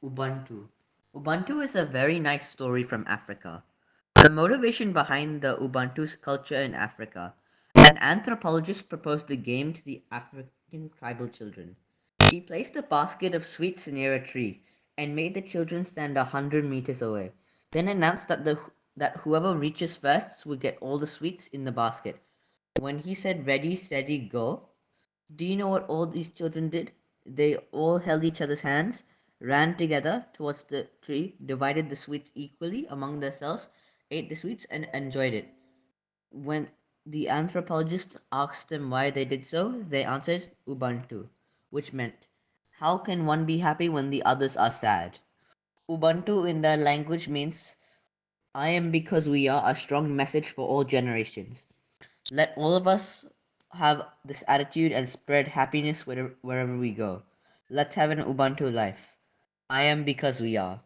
Ubuntu. Ubuntu is a very nice story from Africa. The motivation behind the Ubuntu culture in Africa. An anthropologist proposed the game to the African tribal children. He placed a basket of sweets near a tree and made the children stand 100 meters away. Then announced that whoever reaches first would get all the sweets in the basket. When he said ready, steady, go, do you know what all these children did? They all held each other's hands, ran together towards the tree, divided the sweets equally among themselves, ate the sweets, and enjoyed it. When the anthropologist asked them why they did so, they answered Ubuntu, which meant, how can one be happy when the others are sad? Ubuntu in their language means, I am because we are, a strong message for all generations. Let all of us have this attitude and spread happiness wherever we go. Let's have an Ubuntu life. I am because we are.